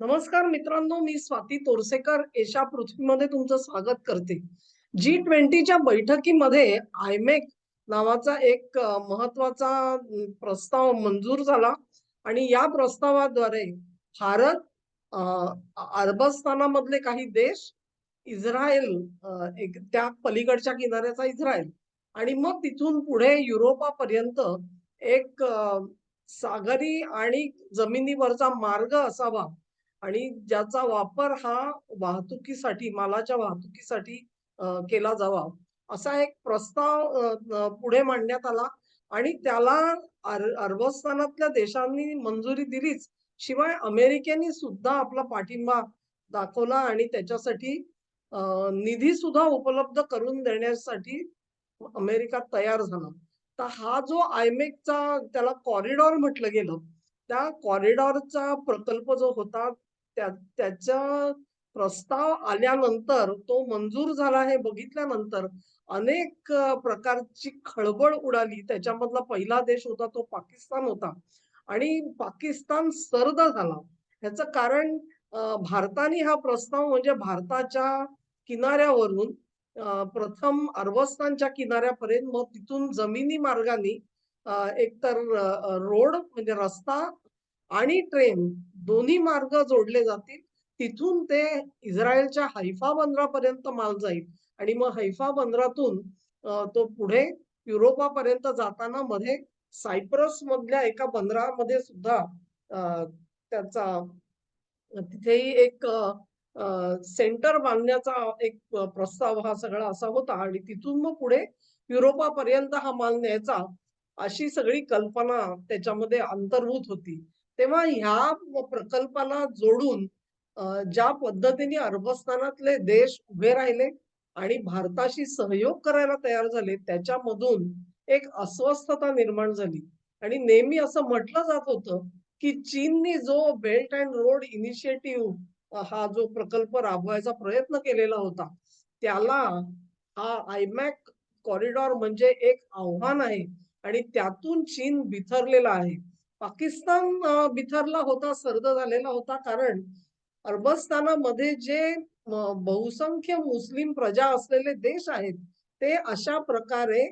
नमस्कार मित्रांनो, मी स्वाती तोरसेकर एशा पृथ्वीमध्ये तुमचं स्वागत करते. G20च्या बैठकीमध्ये आयमेक नावाचा एक महत्वाचा प्रस्ताव मंजूर झाला आणि या प्रस्तावाद्वारे भारत, अ, अरबस्थानामधले काही देश, इस्रायल, एक त्या पलीकडच्या किनाऱ्याचा इस्रायल आणि मग तिथून पुढे युरोपापर्यंत एक सागरी आणि जमिनीवरचा मार्ग असावा आणि ज्याचा वापर हा वाहतुकीसाठी, मालाच्या वाहतुकीसाठी केला जावा, असा एक प्रस्ताव पुढे मांडण्यात आला आणि त्याला अरबस्थानातल्या देशांनी मंजुरी दिलीच. शिवाय अमेरिकेने सुद्धा आपला पाठिंबा दाखवला आणि त्याच्यासाठी निधी सुद्धा उपलब्ध करून देण्यासाठी अमेरिका तयार झाला. तर हा जो आयमेकचा त्याला कॉरिडॉर म्हटलं गेलं, त्या कॉरिडॉरचा प्रकल्प जो होता त्याचा प्रस्ताव आल्यानंतर तो मंजूर झाला हे बघितल्यानंतर अनेक प्रकारची खळबळ उडाली. त्याच्यामधला पहिला देश होता तो पाकिस्तान होता आणि पाकिस्तान सर्द झाला. ह्याचं कारण भारताने हा प्रस्ताव म्हणजे भारताच्या किनाऱ्यावरून प्रथम अरबस्तानच्या किनाऱ्यापर्यंत, मग तिथून जमिनी मार्गाने एकतर रोड म्हणजे रस्ता आणि ट्रेन दोन्ही मार्ग जोडले जातील. तिथून ते इस्रायलच्या हैफा बंदरापर्यंत माल जाईल आणि मग हैफा बंदरातून तो पुढे युरोपापर्यंत जाताना मध्ये सायप्रस मधल्या एका बंदरामध्ये सुद्धा त्याचा तिथेही एक सेंटर बांधण्याचा एक प्रस्ताव हा सगळा असा होता आणि तिथून मग पुढे युरोपापर्यंत हा माल न्यायचा, अशी सगळी कल्पना त्याच्यामध्ये अंतर्भूत होती. तेव्हा ह्या प्रकल्पाला जोडून ज्या पद्धतीने अरबस्थानातले देश उभे राहिले आणि भारताशी सहयोग करायला तयार झाले, त्याच्यामधून एक अस्वस्थता निर्माण झाली आणि नेहमी असं म्हटलं जात होतं की चीननी जो बेल्ट अँड रोड इनिशिएटिव्ह हा जो प्रकल्प राबवायचा प्रयत्न केलेला होता, त्याला हा आयमॅक कॉरिडॉर म्हणजे एक आव्हान आहे आणि त्यातून चीन बिथरलेला आहे. पाकिस्तान बिथरला होता, सर्द झालेला होता, कारण अरबस्थानामध्ये जे बहुसंख्य मुस्लिम प्रजा असलेले देश आहेत, ते अशा प्रकारे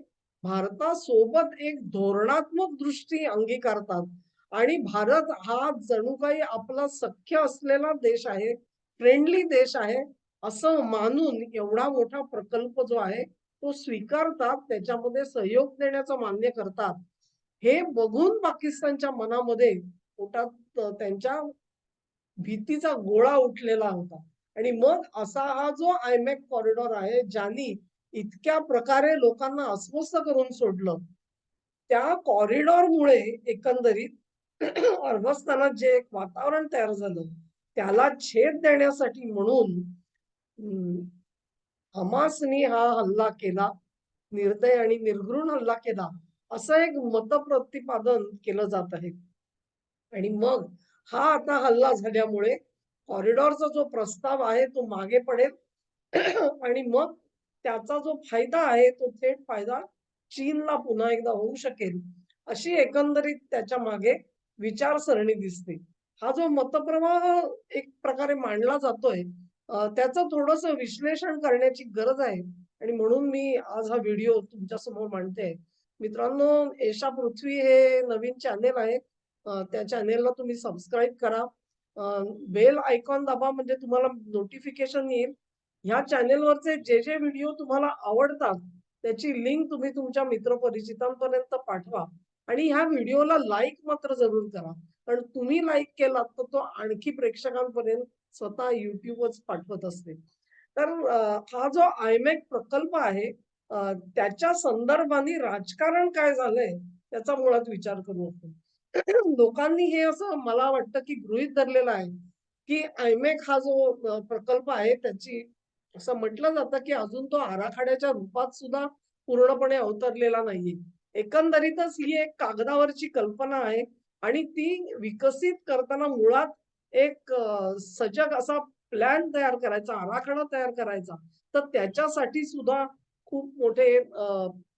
भारतासोबत एक धोरणात्मक दृष्टी अंगीकारतात आणि भारत हा जणू काही आपला सख्य असलेला देश आहे, फ्रेंडली देश आहे, असं मानून एवढा मोठा प्रकल्प जो आहे तो स्वीकारतात, त्याच्यामध्ये सहयोग देण्याचं मान्य करतात. हे बघून पाकिस्तानच्या मनामध्ये पोटात त्यांच्या भीतीचा गोळा उठलेला होता आणि मग असा हा जो आयमॅक कॉरिडॉर आहे, ज्यांनी इतक्या प्रकारे लोकांना अस्वस्थ करून सोडलं, त्या कॉरिडॉरमुळे एकंदरीत अरबस्थानात जे एक वातावरण तयार झालं, त्याला छेद देण्यासाठी म्हणून हमासनी हा हल्ला केला, निर्दय आणि निर्घृण हल्ला केला, असं एक मतप्रतिपादन केलं जात आहे. आणि मग हा आता हल्ला झाल्यामुळे कॉरिडॉरचा जो प्रस्ताव आहे तो मागे पडेल आणि मग त्याचा जो फायदा आहे तो थेट फायदा चीनला पुन्हा एकदा होऊ शकेल, अशी एकंदरीत त्याच्या मागे विचारसरणी दिसते. हा जो मतप्रवाह एक प्रकारे मांडला जातोय, त्याचं थोडंसं विश्लेषण करण्याची गरज आहे आणि म्हणून मी आज हा व्हिडिओ तुमच्या समोर मांडते. मित्रांनो, एशा पृथ्वी हे नवीन चॅनेल आहे. त्या चॅनेलला तुम्ही सबस्क्राईब करा. बेल आयकॉन दाबा म्हणजे तुम्हाला नोटिफिकेशन येईल. ह्या चॅनेलवरचे जे व्हिडिओ तुम्हाला आवडतात, त्याची लिंक तुम्ही तुमच्या मित्रपरिचितांपर्यंत पाठवा आणि ह्या व्हिडिओला लाईक मात्र जरूर करा. कारण तुम्ही लाईक केलात तर तो आणखी प्रेक्षकांपर्यंत स्वतः YouTubeच पाठवत असते. तर हा जो आयमॅक प्रकल्प आहे, त्याच्या संदर्भाने राजकारण काय झालंय त्याचा मुळात विचार करू आपण. लोकांनी हे असं मला वाटतं की गृहीत धरलेलं आहे की आयमॅक हा जो प्रकल्प आहे त्याची, असं म्हटलं जातं की अजून तो आराखड्याच्या रूपात सुद्धा पूर्णपणे अवतरलेला नाहीये. एकंदरीतच ही एक कागदावरची कल्पना आहे आणि ती विकसित करताना मुळात एक सजग असा प्लॅन तयार करायचा, आराखडा तयार करायचा. तर त्याच्यासाठी सुद्धा खूप मोठे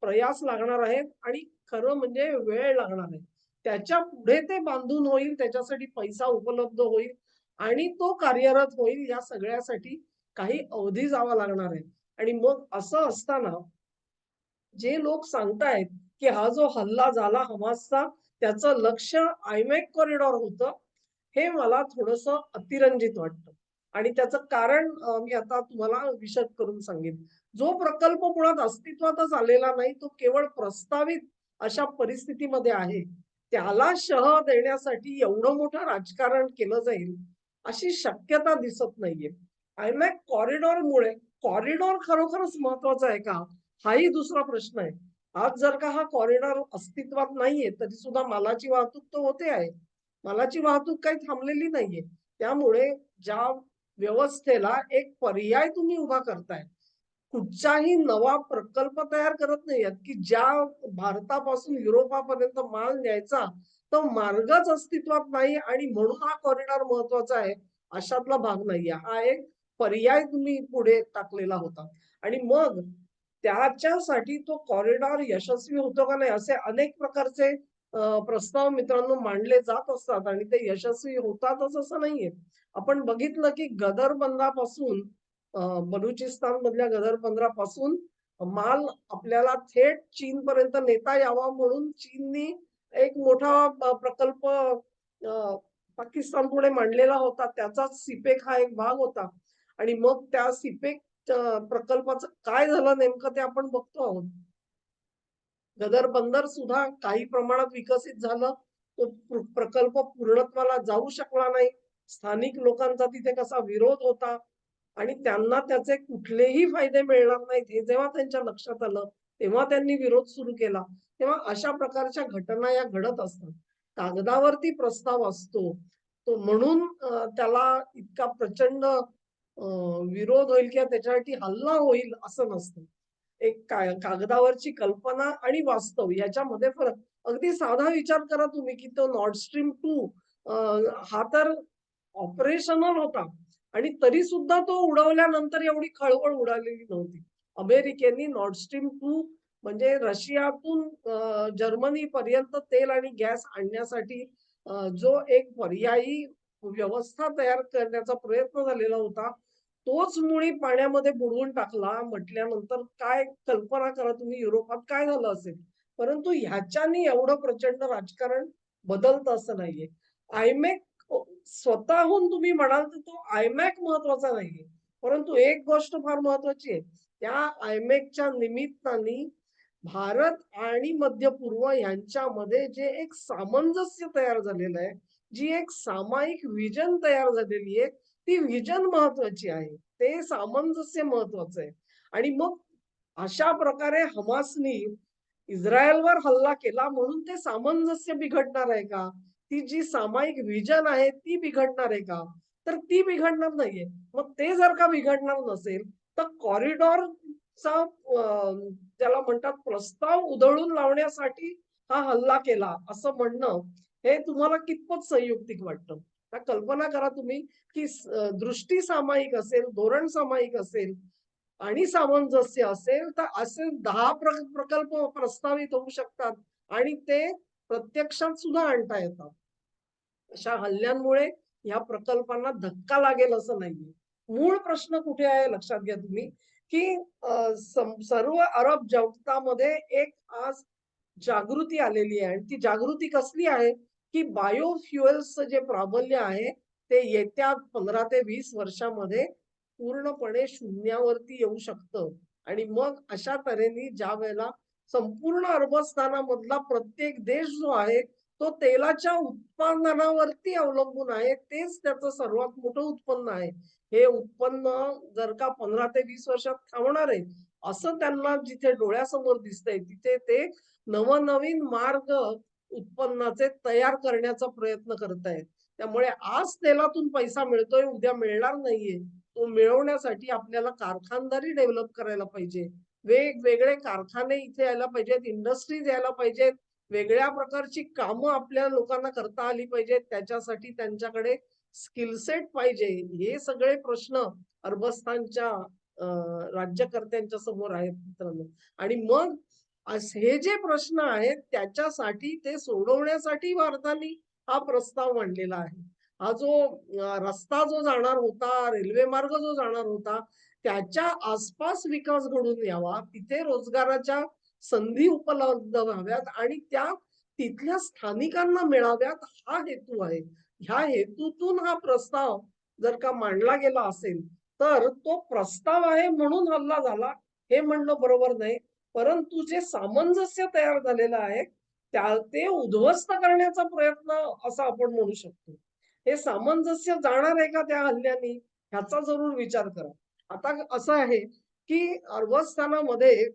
प्रयास लागणार आहेत आणि खरं म्हणजे वेळ लागणार आहे. त्याच्या पुढे ते बांधून होईल, त्याच्यासाठी पैसा उपलब्ध होईल आणि तो कार्यरत होईल या सगळ्यासाठी काही अवधी जावा लागणार आहे. आणि मग असं असताना जे लोक सांगतायत, की हा जो हल्ला झाला हमासचा, त्याचं लक्ष आयमॅक कॉरिडॉर होतं, हे मला थोडंसं अतिरंजित वाटतं. आणि त्याचं कारण मी आता तुम्हाला विशद करून सांगेन. जो प्रकल्प मुळात अस्तित्वातच आलेला नाही, तो केवळ प्रस्तावित अशा परिस्थितीमध्ये आहे. त्याला शह देण्यासाठी एवढं मोठं राजकारण केलं जाईल, अशी शक्यता दिसत नाहीये. आयमॅक कॉरिडॉरमुळे कॉरिडॉर खरोखरच महत्वाचा आहे का? हाही दुसरा प्रश्न आहे. आज जर का हा कॉरिडॉर अस्तित्वात नाहीये, तरी सुद्धा मालाची वाहतूक तर होते आहे. मालाची वाहतूक काही थांबलेली नाहीये. त्यामुळे ज्या व्यवस्थेला एक पर्याय तुम्ही उभा करताय, कुठचाही नवा प्रकल्प तयार करत नाहीयेत, की ज्या भारतापासून युरोपापर्यंत माल न्यायचा, तो मार्गच अस्तित्वात नाही आणि म्हणून हा कॉरिडॉर महत्वाचा आहे, अशातला भाग नाहीये. हा एक पर्याय तुम्ही पुढे टाकलेला होता. आणि मग त्याच्यासाठी तो कॉरिडॉर यशस्वी होतो का नाही, असे अनेक प्रकारचे प्रस्ताव मित्रांनो मांडले जात असतात आणि ते यशस्वी होतातच असं नाहीये. आपण बघितलं की गदर बंदरापासून बलुचिस्तान मधल्या गदर बंदरापासून माल आपल्याला थेट चीनपर्यंत नेता यावा म्हणून चीननी एक मोठा प्रकल्प पाकिस्तान पुढे मांडलेला होता. त्याचाच सिपेक हा एक भाग होता. आणि मग त्या सिपेक प्रकल्पाचं काय झालं नेमकं ते आपण बघतो आहोत. गदर बंदर सुद्धा काही प्रमाणात विकसित झालं. तो प्रकल्प पूर्णत्वाला जाऊ शकला नाही. स्थानिक लोकांचा तिथे कसा विरोध होता आणि त्यांना त्याचे कुठलेही फायदे मिळणार नाहीत हे जेव्हा त्यांच्या लक्षात आलं, तेव्हा त्यांनी विरोध सुरू केला. तेव्हा अशा प्रकारच्या घटना या घडत असतात. कागदावरती प्रस्ताव असतो. तो म्हणून त्याला इतका प्रचंड विरोध होईल किंवा त्याच्यासाठी हल्ला होईल असं नसतं. एक कागदावरची कल्पना आणि वास्तव याच्यामध्ये फरक. अगदी साधा विचार करा तुम्ही, की तो नॉर्ड स्ट्रीम 2 हा तर ऑपरेशनल होता आणि तरी सुद्धा तो उडवल्यानंतर एवढी खळबळ उडालेली नव्हती. अमेरिकेने नॉर्ड स्ट्रीम 2 म्हणजे रशियातून जर्मनीपर्यंत तेल आणि गॅस आणण्यासाठी जो एक पर्यायी व्यवस्था तयार करण्याचा प्रयत्न झालेला होता, तोच मुळी पाण्यामध्ये बुडवून टाकला म्हटल्यानंतर काय कल्पना करा तुम्ही युरोपात काय झालं असेल. परंतु ह्याच्याने एवढं प्रचंड राजकारण बदलतं असं नाहीये. आयमॅक स्वतःहून तुम्ही म्हणाल तर तो आयमॅक महत्वाचा नाहीये. परंतु एक गोष्ट फार महत्वाची आहे. त्या आयमॅकच्या निमित्ताने भारत आणि मध्य पूर्व यांच्यामध्ये जे एक सामंजस्य तयार झालेलं आहे, जी एक सामायिक व्हिजन तयार झालेली आहे, ती व्हिजन महत्वाची आहे. ते सामंजस्य महत्वाचं आहे. आणि मग अशा प्रकारे हमासनी इस्रायलवर हल्ला केला म्हणून ते सामंजस्य बिघडणार आहे का? ती जी सामायिक व्हिजन आहे ती बिघडणार आहे का? तर ती बिघडणार नाहीये. मग ते जर का बिघडणार नसेल, तर कॉरिडॉरचा त्याला म्हणतात प्रस्ताव उधळून लावण्यासाठी हा हल्ला केला असं म्हणणं, हे तुम्हाला कितपत संयुक्तिक वाटतं? कल्पना करा तुम्ही, की दृष्टी सामायिक असेल, धोरण सामायिक असेल आणि सामंजस्य असेल, तर असे 10 प्रकल्प प्रस्तावित होऊ शकतात आणि ते प्रत्यक्षात सुद्धा आणता येतात. अशा हल्ल्यांमुळे या प्रकल्पांना धक्का लागेल असं नाहीये. मूळ प्रश्न कुठे आहे लक्षात घ्या तुम्ही, की सर्व अरब जगतामध्ये एक आज जागृती आलेली आहे आणि ती जागृती कसली आहे, की बायोफ्युएल्सचं जे प्राबल्य आहे, ते येत्या 15 ते 20 वर्षामध्ये पूर्णपणे शून्यावरती येऊ शकतं. आणि मग अशा तऱ्हेने ज्यावेळेला संपूर्ण अरबस्थानामधला प्रत्येक देश जो आहे, तो तेलाच्या उत्पादनावरती अवलंबून आहे. तेच त्याचं सर्वात मोठं उत्पन्न आहे. हे उत्पन्न जर का 15 ते 20 वर्षात थांबणार आहे, असं त्यांना जिथे डोळ्यासमोर दिसतंय, तिथे ते नवनवीन मार्ग उत्पन्नाचे तयार करण्याचा प्रयत्न करतायत. त्यामुळे आज तेलातून पैसा मिळतोय, उद्या मिळणार नाहीये. तो मिळवण्यासाठी आपल्याला कारखानदारी डेव्हलप करायला पाहिजे. वेगवेगळे कारखाने इथे यायला पाहिजेत, इंडस्ट्रीज यायला पाहिजेत. वेगळ्या प्रकारची कामं आपल्या लोकांना करता आली पाहिजेत. त्याच्यासाठी त्यांच्याकडे स्किल सेट पाहिजे. हे सगळे प्रश्न अरबस्थानच्या राज्यकर्त्यांच्या समोर आहेत मित्रांनो. आणि मग हे जे प्रश्न आहेत त्याच्यासाठी ते सोडवण्यासाठी भारताने हा प्रस्ताव मांडलेला आहे. हा जो रस्ता जो जाणार होता, रेल्वे मार्ग जो जाणार होता, त्याच्या आसपास विकास घडून यावा, तिथे रोजगाराच्या संधी उपलब्ध व्हाव्यात आणि त्या तिथल्या स्थानिकांना मिळाव्यात, हा हेतू आहे. ह्या हेतूतून हा प्रस्ताव जर का मांडला गेला असेल, तर तो प्रस्ताव आहे म्हणून हल्ला झाला, हे म्हणणं बरोबर नाही. परंतु जे सामंजस्य तयार झालेलं आहे, ते उद्ध्वस्त करण्याचा प्रयत्न असा आपण म्हणू शकतो. हे सामंजस्य जाणार आहे का त्या हल्ल्यानी, ह्याचा जरूर विचार करा. आता असं आहे, की अरबस्थानामध्ये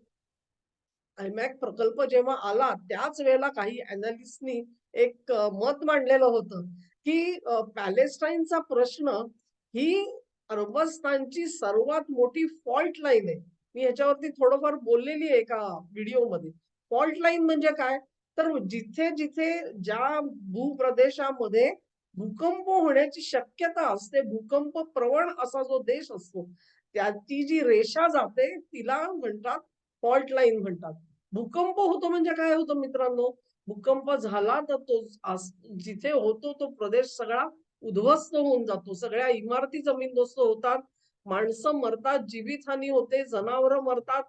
आयमॅक प्रकल्प जेव्हा आला, त्याच वेळेला काही अॅनालिस्टनी एक मत मांडलेलं होतं, की पॅलेस्टाईनचा प्रश्न ही अरबस्तानची सर्वात मोठी फॉल्ट लाईन आहे. मी ह्याच्यावरती थोडंफार बोललेली आहे एका व्हिडिओमध्ये. फॉल्ट लाईन म्हणजे काय? तर जिथे-जिथे ज्या भूप्रदेशामध्ये भूकंप होण्याची शक्यता असते, भूकंप प्रवण असा जो देश असतो, त्याची जी रेषा जाते, तिला म्हणतात फॉल्ट लाईन म्हणतात. भूकंप होतो म्हणजे काय होतं मित्रांनो? भूकंप झाला तर जिथे होतो तो प्रदेश सगळा उद्ध्वस्त होऊन जातो. सगळ्या इमारती जमीनदोस्त होतात. माणसं मरतात, जीवितहानी होते, जनावरं मरतात.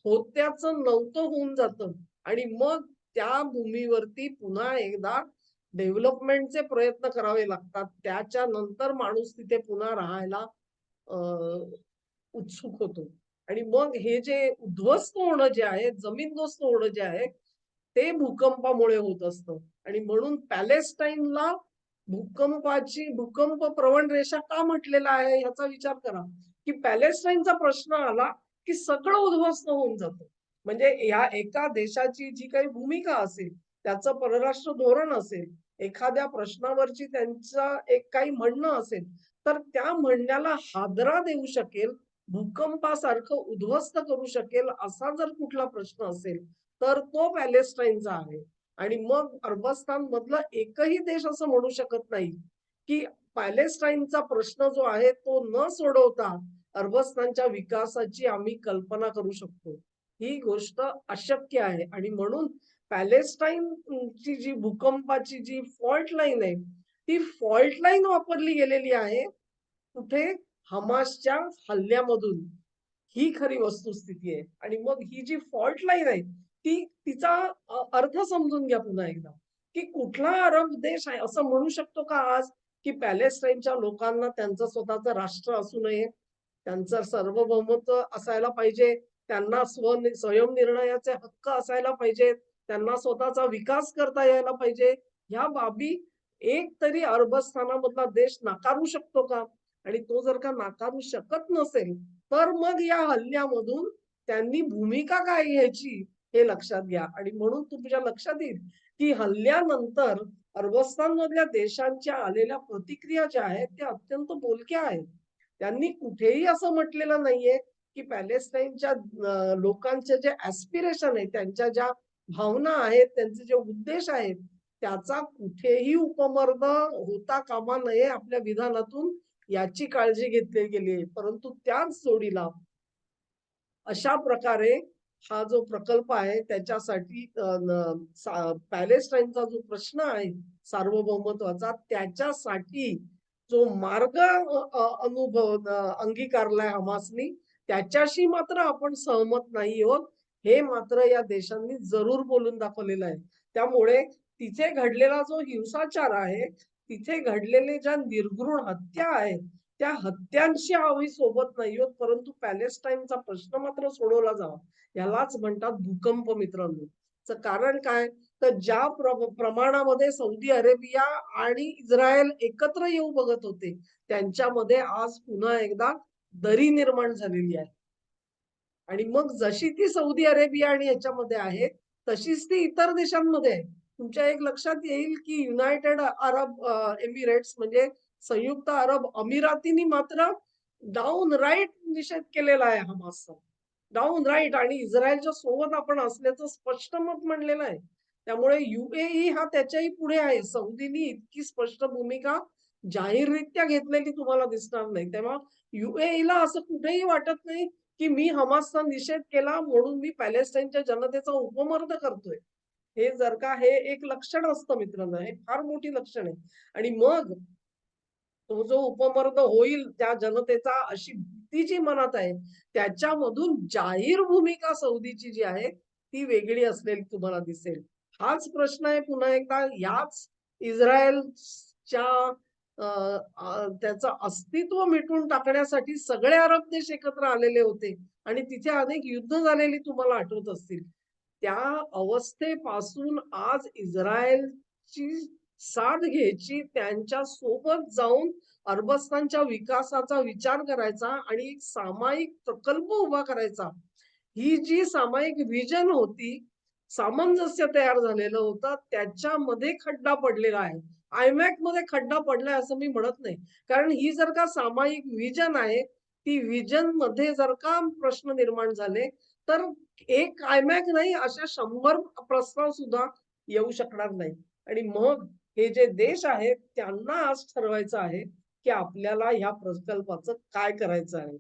होत्याचं नव्हतं होऊन जातं आणि मग त्या भूमीवरती पुन्हा एकदा डेव्हलपमेंटचे प्रयत्न करावे लागतात. त्याच्यानंतर माणूस तिथे पुन्हा राहायला अ, उत्सुक होतो. आणि मग हे जे उद्ध्वस्त होणं जे आहे, जमीनदोस्त होणं जे आहे, ते भूकंपामुळे होत असतं. आणि म्हणून पॅलेस्टाईनला भूकंप प्रवण रेषा का म्हटलेला आहे ह्याचा विचार करा, की पॅलेस्टाईनचा प्रश्न आला, की सगळं उद्ध्वस्त होऊन जातं. म्हणजे या एका देशाची जी काही भूमिका असेल, त्याचं परराष्ट्र धोरण असेल, एखाद्या प्रश्नावरची त्यांचं एक काही म्हणणं असेल, तर त्या म्हणण्याला हादरा देऊ शकेल, भूकंपासारखं उद्ध्वस्त करू शकेल असा जर कुठला प्रश्न असेल, तर तो पॅलेस्टाईनचा आहे. आणि मग अरबस्तान मधला एकही देश असं म्हणू शकत नाही, की पॅलेस्टाईनचा प्रश्न जो आहे तो न सोडवता अरबस्तानच्या विकासाची आम्ही कल्पना करू शकतो. ही गोष्ट अशक्य आहे आणि म्हणून पॅलेस्टाईनची जी भूकंपाची जी फॉल्ट लाईन आहे, ती फॉल्ट लाईन वापरली गेलेली आहे. कुठे? हमासच्या हल्ल्यामधून. ही खरी वस्तुस्थिती आहे. आणि मग ही जी फॉल्ट लाईन आहे, तिचा अर्थ समजून घ्या पुन्हा एकदा, की कुठला अरब देश आहे असं म्हणू शकतो का आज, की पॅलेस्टाईनच्या लोकांना त्यांचं स्वतःचं राष्ट्र असू नये, त्यांचं सार्वभौमत्व असायला पाहिजे, त्यांना स्वयंनिर्णयाचे हक्क असायला पाहिजेत, त्यांना स्वतःचा विकास करता यायला पाहिजे. ह्या बाबी एक तरी अरबस्थानामधला देश नाकारू शकतो का? आणि तो जर का नाकारू शकत नसेल, तर मग या हल्ल्यामधून त्यांनी भूमिका काय घ्यायची हे लक्षात घ्या. आणि म्हणून तुमच्या लक्षात येईल, की हल्ल्यानंतर अरबस्तानमधल्या देशांच्या आलेल्या प्रतिक्रिया ज्या आहेत, त्या अत्यंत बोलक्या आहेत. त्यांनी कुठेही असं म्हटलेलं नाहीये, की पॅलेस्टाईनच्या लोकांचे जे ॲस्पिरेशन आहे, त्यांच्या ज्या भावना आहेत, त्यांचे जे उद्देश आहेत, त्याचा कुठेही उपमर्द होता कामा नये आपल्या विधानातून, याची काळजी घेतली गेली आहे. परंतु त्याच जोडीला अशा प्रकारे हा जो प्रकल्प आहे त्याच्यासाठी पॅलेस्टाईनचा जो प्रश्न आहे सार्वभौमत्वाचा, त्याच्यासाठी जो मार्ग अंगीकारलाय हमासनी, त्याच्याशी मात्र आपण सहमत नाही आहोत. हे मात्र या देशांनी जरूर बोलून दाखवलेलं आहे. त्यामुळे तिथे घडलेला जो हिंसाचार आहे, तिथे घडलेले ज्या निर्घृण हत्या आहेत, त्या हत्यांशी आम्ही सोबत नाही आहोत, परंतु पॅलेस्टाईनचा प्रश्न मात्र सोडवला जावा. यालाच म्हणतात भूकंप मित्रांनो. कारण काय? तर ज्या प्रमाणामध्ये सौदी अरेबिया आणि इस्रायल एकत्र येऊ बघत होते, त्यांच्यामध्ये आज पुन्हा एकदा दरी निर्माण झालेली आहे. आणि मग जशी ती सौदी अरेबिया आणि याच्यामध्ये आहे, तशीच ती इतर देशांमध्ये आहे. तुमच्या एक लक्षात येईल, की युनायटेड अरब एमिरेट्स म्हणजे संयुक्त अरब अमिरातीनी मात्र डाउन राईट निषेध केलेला आहे हमासचा. डाउन राईट आणि इस्रायलच्या सोबत आपण असल्याचं स्पष्ट मत मांडलेलं आहे. त्यामुळे UAE हा त्याच्याही पुढे आहे. सौदीनी इतकी स्पष्ट भूमिका जाहीररित्या घेतलेली तुम्हाला दिसणार नाही. तेव्हा UAEला असं कुठेही वाटत नाही, की मी हमासचा निषेध केला म्हणून मी पॅलेस्टाईनच्या जनतेचा उपमर्द करतोय. हे जर का हे एक लक्षण असतं मित्रांनो, हे फार मोठी लक्षण आहे. आणि मग तो जो उपमर्द होईल त्या जनतेचा अशी भीती जी मनात आहे, त्याच्यामधून जाहीर भूमिका सौदीची जी आहे, ती वेगळी असलेली तुम्हाला दिसेल. हाच प्रश्न आहे पुन्हा एकदा याच इस्रायलच्या त्याचं अस्तित्व मिटवून टाकण्यासाठी सगळे अरब देश एकत्र आलेले होते आणि तिथे अनेक युद्ध झालेली तुम्हाला आठवत असतील. त्या अवस्थेपासून आज इस्रायलची साथ घ्यायची, त्यांच्या सोबत जाऊन अरबस्तानच्या विकासाचा विचार करायचा आणि एक सामायिक प्रकल्प उभा करायचा. ही जी सामायिक व्हिजन होती, सामंजस्य तयार झालेलं होतं, त्याच्यामध्ये खड्डा पडलेला आहे. मध्ये खड्डा पडलाय असं मी म्हणत नाही. कारण ही जर का सामायिक व्हिजन आहे, ती व्हिजनमध्ये जर का प्रश्न निर्माण झाले, तर एक आयमॅक नाही अशा 100 प्रस्ताव सुद्धा येऊ शकणार नाही. आणि मग हे जे देश आहेत त्यांना आज ठरवायचं आहे, की आपल्याला ह्या प्रकल्पाचं काय करायचं आहे.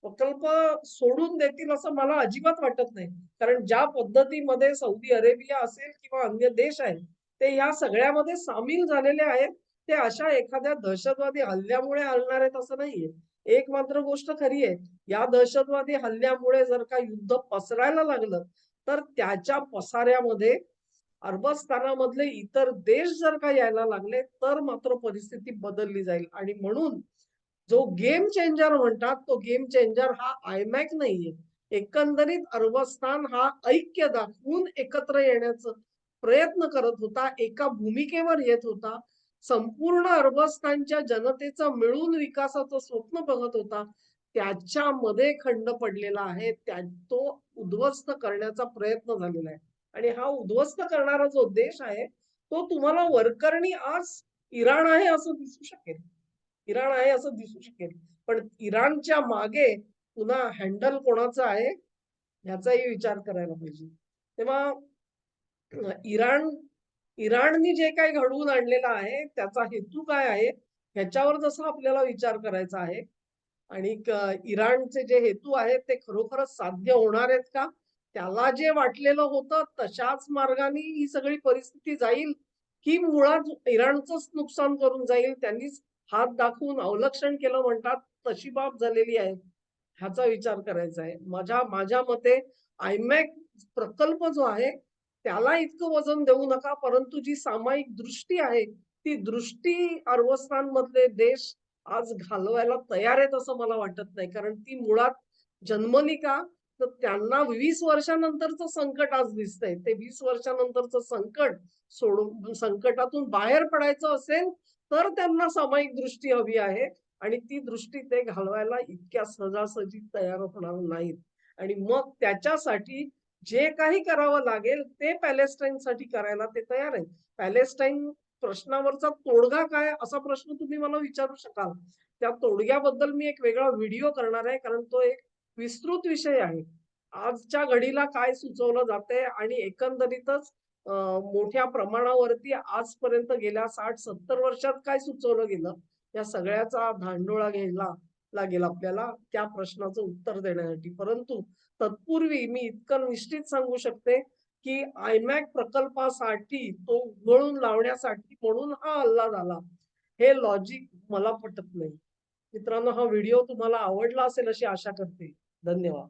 प्रकल्प सोडून देतील असं मला अजिबात वाटत नाही. कारण ज्या पद्धतीमध्ये सौदी अरेबिया असेल किंवा अन्य देश आहेत, ते ह्या सगळ्यामध्ये सामील झालेले आहेत. ते अशा एखाद्या दहशतवादी हल्ल्यामुळे हलणार आहेत असं नाहीये. एक मात्र गोष्ट खरी आहे, या दहशतवादी हल्ल्यामुळे जर का युद्ध पसरायला लागलं, तर त्याच्या पसाऱ्यामध्ये अरबस्थानामधले इतर देश जर का यायला लागले, तर मात्र परिस्थिती बदलली जाईल. आणि म्हणून जो गेम चेंजर म्हणतात, तो गेम चेंजर हा आयमॅक नाहीये. एकंदरीत अरबस्तान हा ऐक्य दाखवून एकत्र येण्याचा प्रयत्न करत होता, एका भूमिकेवर येत होता. संपूर्ण अरबस्तानच्या जनतेचं मिळून विकासाचं स्वप्न बघत होता. त्याच्यामध्ये खंड पडलेला आहे. तो उद्ध्वस्त करण्याचा प्रयत्न झालेला आहे. आणि हा उद्ध्वस्त करणारा जो देश आहे, तो तुम्हाला वरकरणी आज इराण आहे असं दिसू शकेल. इराण आहे असं दिसू शकेल. पण इराणच्या मागे पुन्हा हँडल कोणाचं आहे, ह्याचाही विचार करायला पाहिजे. तेव्हा इराण इराणनी जे काही घडवून आणलेलं आहे, त्याचा हेतू काय आहे, ह्याच्यावर जसा आपल्याला विचार करायचा आहे. आणि इराणचे जे हेतू आहेत ते खरोखरच साध्य होणार आहेत का? त्याला जे वाटलेलं होतं तशाच मार्गाने ही सगळी परिस्थिती जाईल, की मुळात इराणचंच नुकसान करून जाईल. त्यांनीच हात दाखवून अवलक्षण केलं म्हणतात, तशी बाब झालेली आहे. ह्याचा विचार करायचा आहे. माझ्या मते आयमॅक प्रकल्प जो आहे, त्याला इतकं वजन देऊ नका. परंतु जी सामायिक दृष्टी आहे, ती दृष्टी अरबस्तानमधले देश आज घालवायला तयार आहेत असं मला वाटत नाही. कारण ती मुळात जन्मली का? तर त्यांना 20 वर्षानंतरचं संकट आज दिसतंय. ते 20 वर्षानंतरचं संकट सोडून संकटातून बाहेर पडायचं असेल, तर त्यांना सामायिक दृष्टी हवी आहे आणि ती दृष्टी ते घालवायला इतक्या सहजासहजी तयार होणार नाहीत. आणि मग त्याच्यासाठी जे काही करावं लागेल ते पॅलेस्टाईनसाठी करायला ते तयार आहेत. पॅलेस्टाईन प्रश्नावरचा तोडगा काय असा प्रश्न तुम्ही मला विचारू शकाल. त्या तोडग्याबद्दल मी एक वेगळा व्हिडिओ करणार आहे कारण तो एक विस्तृत विषय आहे. आजच्या घडीला काय सुचवलं जातंय आणि एकंदरीतच मोठ्या प्रमाणावरती आजपर्यंत गेल्या 60-70 वर्षात काय सुचवलं गेलं, या सगळ्याचा धांडोळा घ्यायला लागेल आपल्याला त्या प्रश्नाचं उत्तर देण्यासाठी. परंतु तत्पूर्वी मी इतकं निश्चित सांगू शकते, की आयमॅक प्रकल्पासाठी तो उधळून लावण्यासाठी म्हणून हा हल्ला झाला. हे लॉजिक मला पटत नाही. मित्रांनो, हा व्हिडिओ तुम्हाला आवडला असेल अशी आशा करते. धन्यवाद.